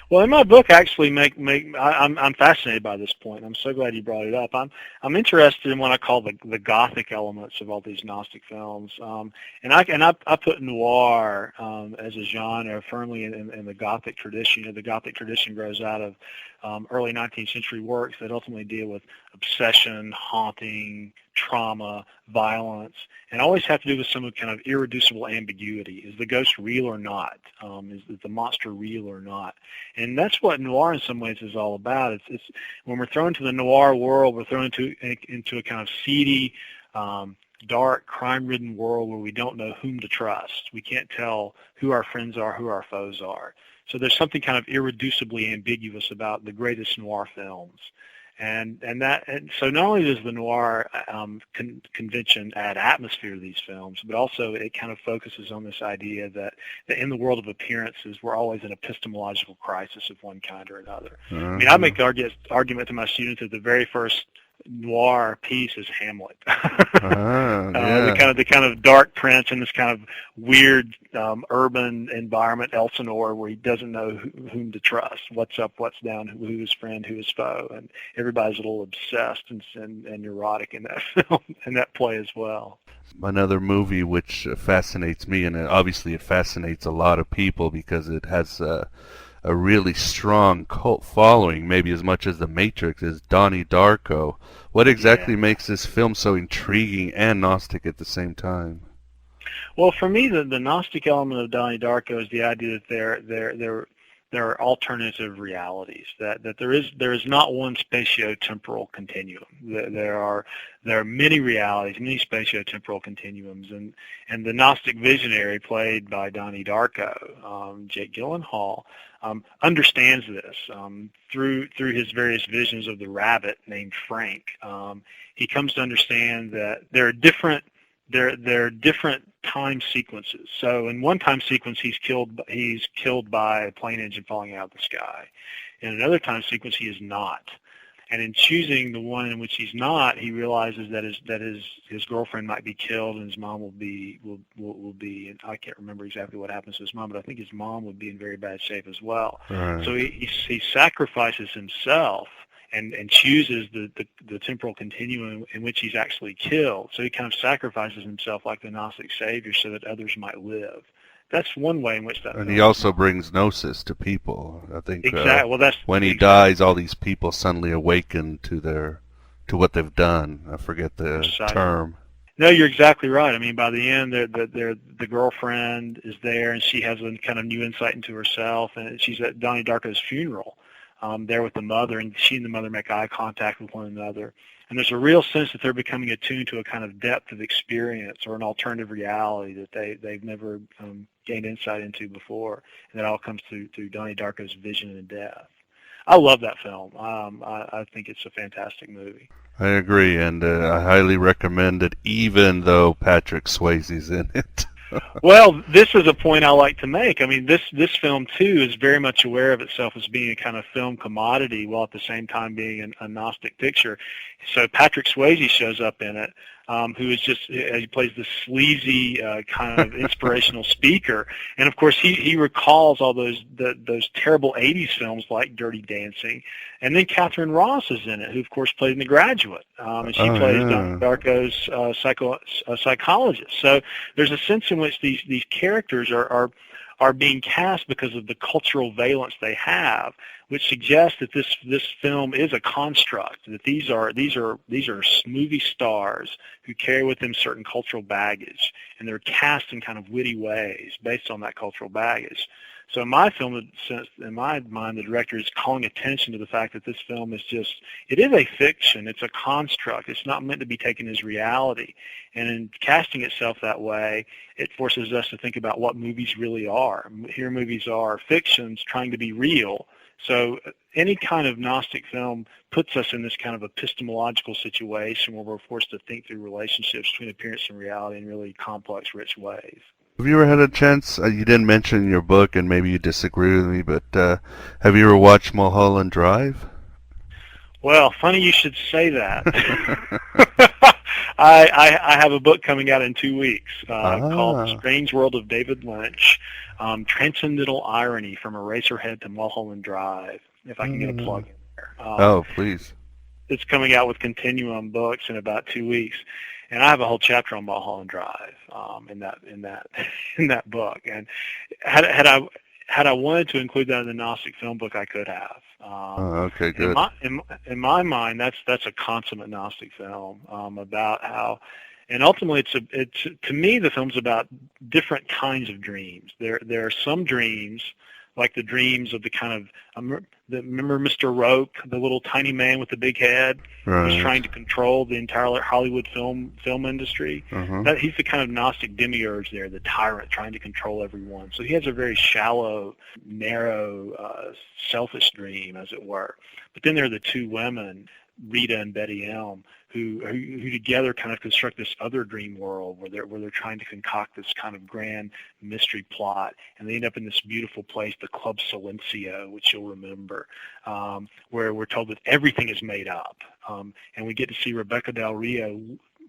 Well, in my book, actually, I'm fascinated by this point. I'm so glad you brought it up. I'm interested in what I call the Gothic elements of all these Gnostic films, and I put noir as a genre firmly in the Gothic tradition. The Gothic tradition grows out of early 19th century works that ultimately deal with obsession, haunting, trauma, violence, and always have to do with some kind of irreducible ambiguity. Is the ghost real or not? Is the monster real or not? And that's what noir in some ways is all about. It's when we're thrown into the noir world, we're thrown into a kind of seedy, dark, crime-ridden world where we don't know whom to trust. We can't tell who our friends are, who our foes are. So there's something kind of irreducibly ambiguous about the greatest noir films. And so not only does the noir convention add atmosphere to these films, but also it kind of focuses on this idea that in the world of appearances, we're always in epistemological crisis of one kind or another.
Mm-hmm.
I mean, I make the argument to my students that the very first noir piece is Hamlet. The kind of dark prince in this kind of weird urban environment, Elsinore, where he doesn't know whom to trust, what's up, what's down, who's friend, who is foe, and everybody's a little obsessed and neurotic in that film, in that play as well.
Another movie which fascinates me, and obviously it fascinates a lot of people because it has a really strong cult following, maybe as much as The Matrix, is Donnie Darko. What exactly makes this film so intriguing and Gnostic at the same time?
Well, for me, the Gnostic element of Donnie Darko is the idea that there are alternative realities, that there is not one spatio-temporal continuum. There are many realities, many spatio-temporal continuums, and the Gnostic visionary played by Donnie Darko, Jake Gyllenhaal, understands this through his various visions of the rabbit named Frank. He comes to understand that there are different time sequences. So in one time sequence, he's killed by a plane engine falling out of the sky. In another time sequence, he is not. And in choosing the one in which he's not, he realizes that his girlfriend might be killed and his mom will be. And I can't remember exactly what happens to his mom, but I think his mom would be in very bad shape as well.
Right.
So he sacrifices himself and chooses the temporal continuum in which he's actually killed. So he kind of sacrifices himself like the Gnostic savior so that others might live. That's one way in which that.
And he also brings gnosis to people. I think
exactly. Well, that's
when he dies, all these people suddenly awaken to what they've done. I forget the term.
No, you're exactly right. I mean, by the end, the girlfriend is there, and she has a kind of new insight into herself, and she's at Donnie Darko's funeral, there with the mother, and she and the mother make eye contact with one another. And there's a real sense that they're becoming attuned to a kind of depth of experience or an alternative reality that they've never gained insight into before. And that all comes through Donnie Darko's vision and death. I love that film. I think it's a fantastic movie.
I agree, and I highly recommend it, even though Patrick Swayze's in it.
Well, this is a point I like to make. I mean, this film, too, is very much aware of itself as being a kind of film commodity while at the same time being a Gnostic picture. So Patrick Swayze shows up in it, who is just, he plays this sleazy kind of inspirational speaker. And, of course, he recalls all those terrible 80s films like Dirty Dancing. And then Catherine Ross is in it, who, of course, played in The Graduate. And she plays Donnie Darko's psychologist. So there's a sense in which these characters are being cast because of the cultural valence they have, which suggests that this film is a construct, that these are movie stars who carry with them certain cultural baggage, and they're cast in kind of witty ways based on that cultural baggage. So in my film, in my mind, the director is calling attention to the fact that this film is it is a fiction, it's a construct, it's not meant to be taken as reality. And in casting itself that way, it forces us to think about what movies really are. Here movies are fictions trying to be real. So any kind of Gnostic film puts us in this kind of epistemological situation where we're forced to think through relationships between appearance and reality in really complex, rich ways.
Have you ever had a chance, you didn't mention in your book, and maybe you disagree with me, but have you ever watched Mulholland Drive?
Well, funny you should say that. I have a book coming out in 2 weeks called The Strange World of David Lynch, Transcendental Irony from Eraserhead to Mulholland Drive, if I can get a plug in there.
Please.
It's coming out with Continuum Books in about 2 weeks. And I have a whole chapter on Mulholland Drive in that book. And had I wanted to include that in the Gnostic film book, I could have.
Okay, good.
In my mind, that's a consummate Gnostic film about how, and ultimately, to me, the film's about different kinds of dreams. There are some dreams, like the dreams of the kind of, remember Mr. Roke, the little tiny man with the big head, who's trying to control the entire Hollywood film industry? He's the kind of Gnostic demiurge there, the tyrant trying to control everyone. So he has a very shallow, narrow, selfish dream, as it were. But then there are the two women, Rita and Betty Elm, who together kind of construct this other dream world where they're trying to concoct this kind of grand mystery plot, and they end up in this beautiful place, the Club Silencio, which you'll remember, where we're told that everything is made up, and we get to see Rebecca Del Rio,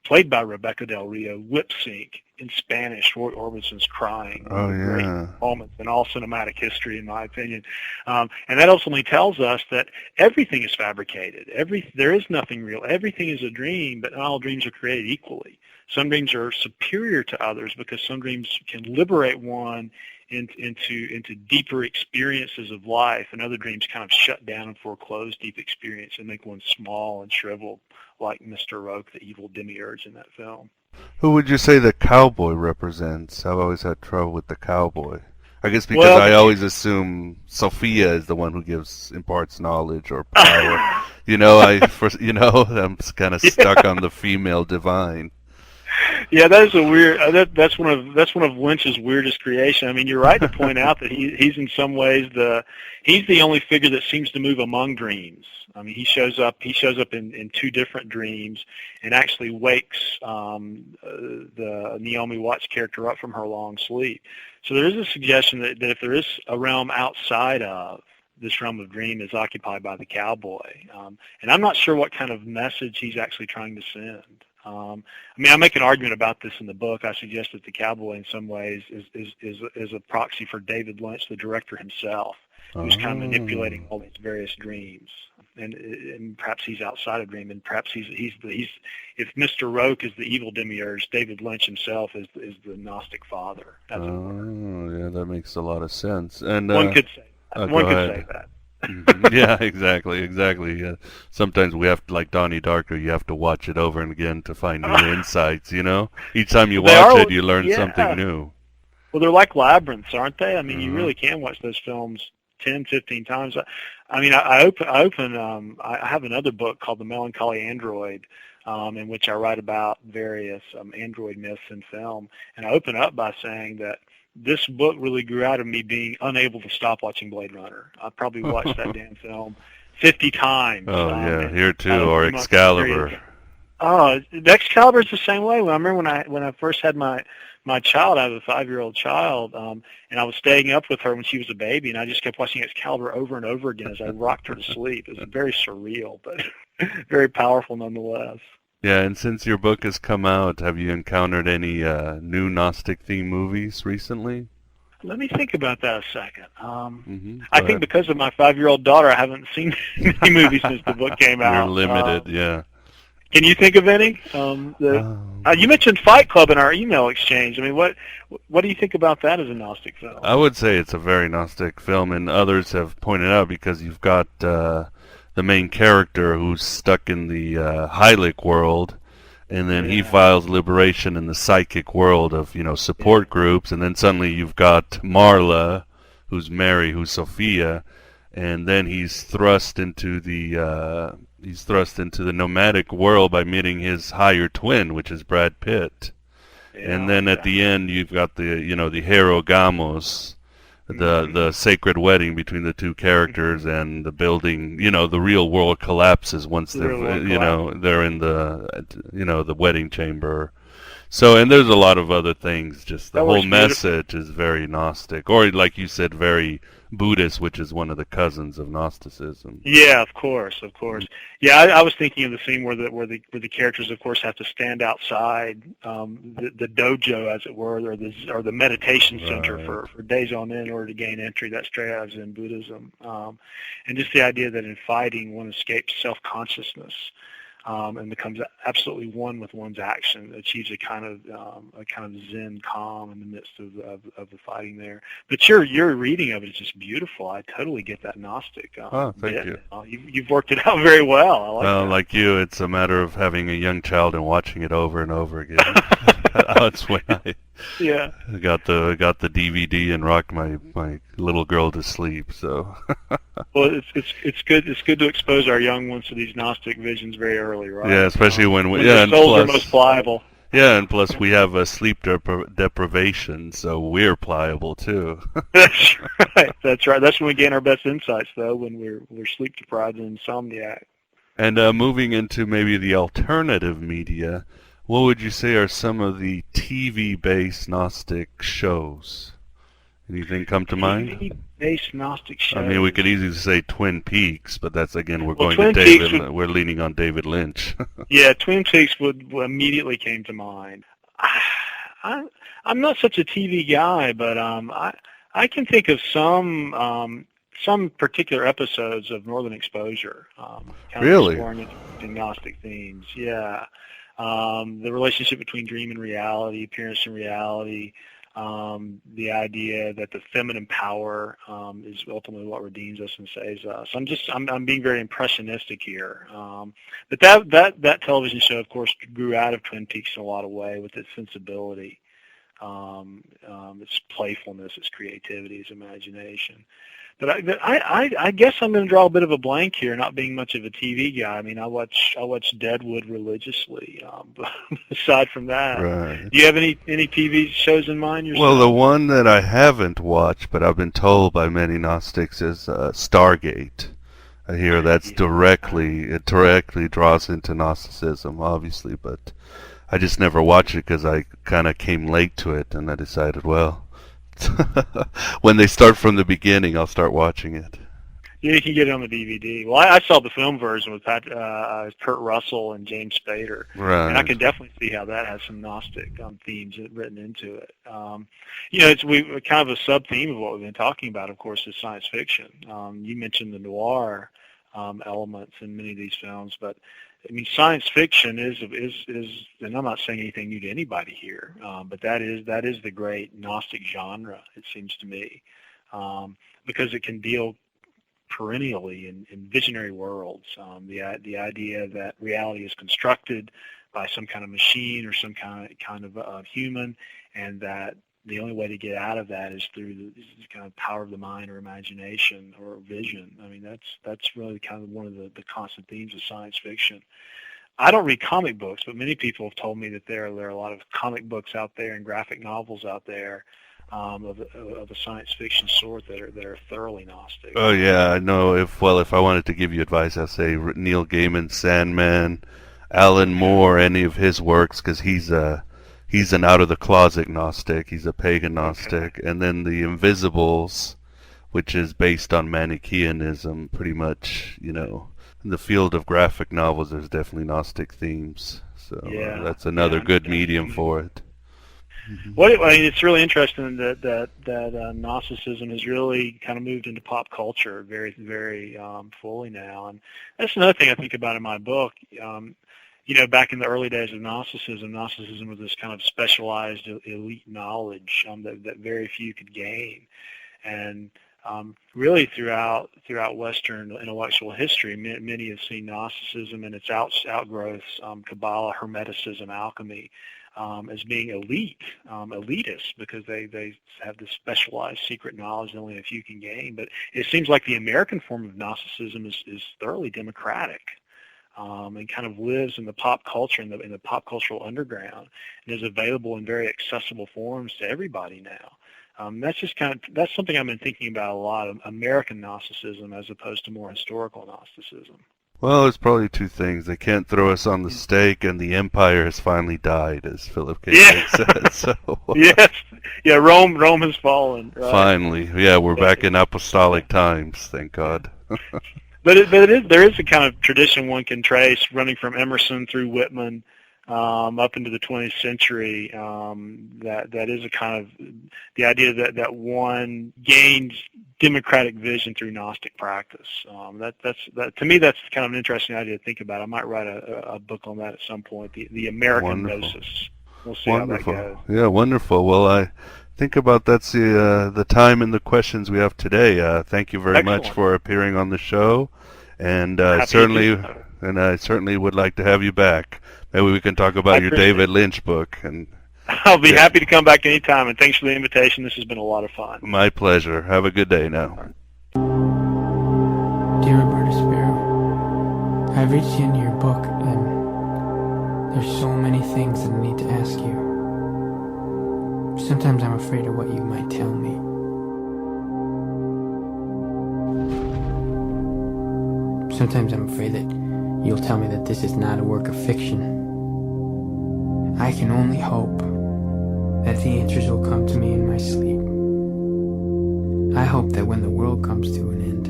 played by Rebecca Del Rio, lip sync in Spanish. Roy Orbison's crying. Great moments in all cinematic history, in my opinion. And that ultimately tells us that everything is fabricated. There is nothing real. Everything is a dream, but not all dreams are created equally. Some dreams are superior to others because some dreams can liberate one into deeper experiences of life, and other dreams kind of shut down and foreclose deep experience and make one small and shriveled, like Mr. Roke, the evil demiurge in that film.
Who would you say the cowboy represents? I've always had trouble with the cowboy. I guess because I always assume Sophia is the one who imparts knowledge or power. I'm kind of stuck on the female divine.
Yeah, that is a weird. That's one of Lynch's weirdest creation. I mean, you're right to point out that he's in some ways he's the only figure that seems to move among dreams. I mean, he shows up in two different dreams and actually wakes the Naomi Watts character up from her long sleep. So there is a suggestion that if there is a realm outside of this realm of dream is occupied by the cowboy, and I'm not sure what kind of message he's actually trying to send. I mean, I make an argument about this in the book. I suggest that the cowboy, in some ways, is a proxy for David Lynch, the director himself, who's kind of manipulating all these various dreams, and perhaps he's outside a dream, and perhaps he's if Mr. Roke is the evil demiurge, David Lynch himself is the Gnostic father.
Yeah, that makes a lot of sense. And
one could say that.
Yeah, exactly. Yeah. Sometimes we have to, like Donnie Darko, you have to watch it over and again to find new insights, you know? Each time you watch it, you learn something new.
Well, they're like labyrinths, aren't they? I mean, you really can watch those films 10, 15 times. I mean, I have another book called The Melancholy Android, in which I write about various android myths in film. And I open up by saying that this book really grew out of me being unable to stop watching Blade Runner. I probably watched that damn film 50 times.
Oh, yeah, here too, or Excalibur.
Oh, Excalibur's the same way. I remember when I first had my child, I have a 5-year-old child, and I was staying up with her when she was a baby, and I just kept watching Excalibur over and over again as I rocked her to sleep. It was very surreal, but very powerful nonetheless.
Yeah, and since your book has come out, have you encountered any new Gnostic-themed movies recently?
Let me think about that a second. I think because of my 5-year-old daughter, I haven't seen any movies since the book came out.
You're limited, yeah.
Can you think of any? You mentioned Fight Club in our email exchange. I mean, what do you think about that as a Gnostic film?
I would say it's a very Gnostic film, and others have pointed out because you've got the main character who's stuck in the Hylic world, and then he files liberation in the psychic world of, support groups, and then suddenly you've got Marla, who's Mary, who's Sophia, and then he's thrust into the nomadic world by meeting his higher twin, which is Brad Pitt. And then at the end you've got the Hierogamos, the sacred wedding between the two characters, and the building, the real world collapses once they're in the wedding chamber. So, and there's a lot of other things, just the whole message is very Gnostic, or like you said, very Buddhist, which is one of the cousins of Gnosticism.
Yeah, of course. Yeah, I was thinking of the scene where the characters, of course, have to stand outside the dojo, as it were, or the meditation center for days on end in order to gain entry. That's straight out of Zen Buddhism, and just the idea that in fighting one escapes self-consciousness. And becomes absolutely one with one's action, achieves a kind of Zen calm in the midst of the fighting there. But your reading of it is just beautiful. I totally get that Gnostic.
Thank you.
You've worked it out very well.
Like you, it's a matter of having a young child and watching it over and over again. That's when I got the DVD and rocked my little girl to sleep. So.
Well, it's good to expose our young ones to these Gnostic visions very early, right?
Yeah, especially when
their souls are most pliable.
Yeah, and plus we have a sleep deprivation, so we're pliable too.
That's right. That's when we gain our best insights, though, when we're sleep deprived and insomniac. And
moving into maybe the alternative media, what would you say are some of the TV-based Gnostic shows? Anything come to mind?
TV-based Gnostic shows.
I mean, we could easily say Twin Peaks, but that's, again, we're leaning on David Lynch.
Yeah, Twin Peaks would immediately came to mind. I'm not such a TV guy, but I can think of some particular episodes of Northern Exposure.
Really?
Exploring Gnostic themes, yeah. The relationship between dream and reality, appearance and reality, the idea that the feminine power is ultimately what redeems us and saves us. I'm being very impressionistic here. But that television show, of course, grew out of Twin Peaks in a lot of way with its sensibility, its playfulness, its creativity, its imagination. But I guess I'm going to draw a bit of a blank here, not being much of a TV guy. I mean, I watch Deadwood religiously. But aside from that,
right.
Do you have any TV shows in mind yourself?
Well, the one that I haven't watched, but I've been told by many Gnostics, is Stargate. I hear it directly draws into Gnosticism, obviously, but I just never watched it because I kind of came late to it, and I decided, well, when they start from the beginning, I'll start watching it.
Yeah, you can get it on the DVD. Well, I saw the film version with Kurt Russell and James Spader, and I can definitely see how that has some Gnostic themes written into it. It's kind of a sub-theme of what we've been talking about, of course, is science fiction. You mentioned the noir elements in many of these films, but I mean, science fiction is, and I'm not saying anything new to anybody here, but that is the great Gnostic genre, it seems to me, because it can deal perennially in visionary worlds. The idea that reality is constructed by some kind of machine or some kind of human, and that the only way to get out of that is through the kind of power of the mind or imagination or vision. I mean, that's really kind of one of the constant themes of science fiction. I don't read comic books, but many people have told me that there are a lot of comic books out there and graphic novels out there of a science fiction sort that are thoroughly Gnostic.
Oh yeah, I know. If I wanted to give you advice, I'd say Neil Gaiman's Sandman, Alan Moore, any of his works, because he's an out of the closet Gnostic. He's a pagan Gnostic, and then the Invisibles, which is based on Manichaeanism, pretty much. In the field of graphic novels, there's definitely Gnostic themes. So that's another good medium for it.
It's really interesting that Gnosticism has really kind of moved into pop culture very, very fully now, and that's another thing I think about in my book. Back in the early days of Gnosticism was this kind of specialized elite knowledge that very few could gain, and really throughout Western intellectual history, many have seen Gnosticism and its outgrowths, Kabbalah, Hermeticism, alchemy, as being elitist, because they have this specialized secret knowledge that only a few can gain. But it seems like the American form of Gnosticism is thoroughly democratic, and kind of lives in the pop culture, in the pop cultural underground, and is available in very accessible forms to everybody now. That's something I've been thinking about a lot, American Gnosticism as opposed to more historical Gnosticism.
Well, it's probably two things. They can't throw us on the stake, and the empire has finally died, as Philip K. Dick said. So,
yes, Rome has fallen. Right?
Finally, we're back in apostolic times. Thank God.
But there is a kind of tradition one can trace running from Emerson through Whitman up into the 20th century. That is a kind of the idea that one gains democratic vision through Gnostic practice. That to me, that's kind of an interesting idea to think about. I might write a book on that at some point. The American Gnosis. We'll see how that goes.
Yeah, wonderful. Well, I think about that's the time and the questions we have today. Thank you very much for appearing on the show, and I certainly would like to have you back. Maybe we can talk about your David Lynch book. And
I'll be happy to come back anytime, and thanks for the invitation. This has been a lot of fun.
My pleasure. Have a good day now.
Dear Roberta Sparrow, I've reached the end of your book, and there's so many things that I need to ask you. Sometimes I'm afraid of what you might tell me. Sometimes I'm afraid that you'll tell me that this is not a work of fiction. I can only hope that the answers will come to me in my sleep. I hope that when the world comes to an end,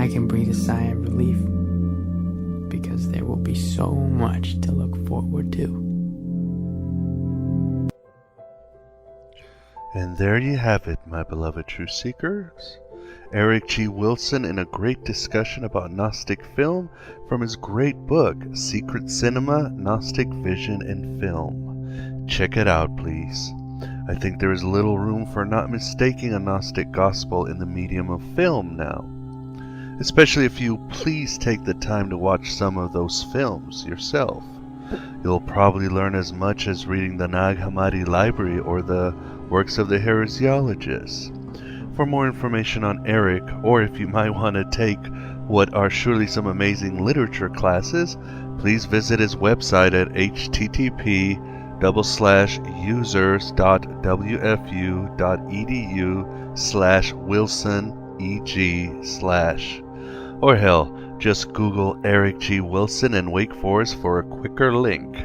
I can breathe a sigh of relief, because there will be so much to look forward to.
And there you have it, my beloved truth seekers. Eric G. Wilson in a great discussion about Gnostic film from his great book, Secret Cinema, Gnostic Vision and Film. Check it out, please. I think there is little room for not mistaking a Gnostic gospel in the medium of film now. Especially if you please take the time to watch some of those films yourself. You'll probably learn as much as reading the Nag Hammadi library or the works of the heresiologists. For more information on Eric, or if you might want to take what are surely some amazing literature classes, please visit his website at http:/users.wfu.edu/wilson/. Or hell, just Google Eric G. Wilson and Wake Forest for a quicker link.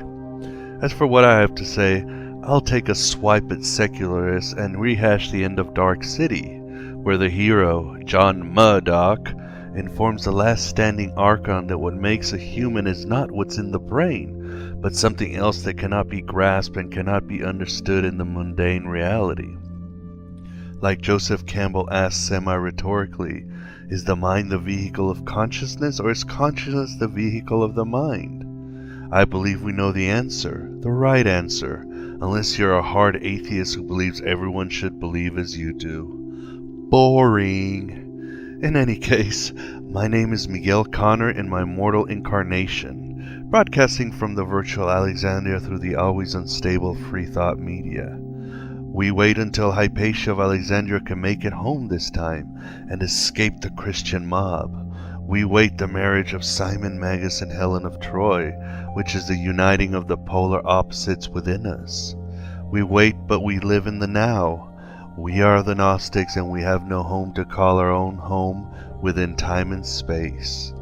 As for what I have to say, I'll take a swipe at secularists and rehash the end of Dark City, where the hero, John Murdoch, informs the last standing Archon that what makes a human is not what's in the brain, but something else that cannot be grasped and cannot be understood in the mundane reality. Like Joseph Campbell asks semi-rhetorically, is the mind the vehicle of consciousness, or is consciousness the vehicle of the mind? I believe we know the answer, the right answer, unless you're a hard atheist who believes everyone should believe as you do. Boring. In any case, my name is Miguel Connor in my mortal incarnation, broadcasting from the virtual Alexandria through the always unstable free thought media. We wait until Hypatia of Alexandria can make it home this time and escape the Christian mob. We wait the marriage of Simon Magus and Helen of Troy, which is the uniting of the polar opposites within us. We wait, but we live in the now. We are the Gnostics, and we have no home to call our own home within time and space.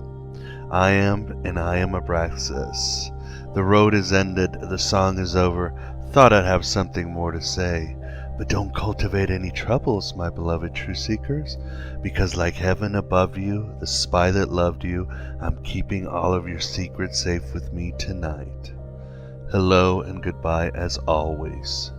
I am Abraxas. The road is ended, the song is over. Thought I'd have something more to say. But don't cultivate any troubles, my beloved true seekers, because like heaven above you, the spy that loved you, I'm keeping all of your secrets safe with me tonight. Hello and goodbye as always.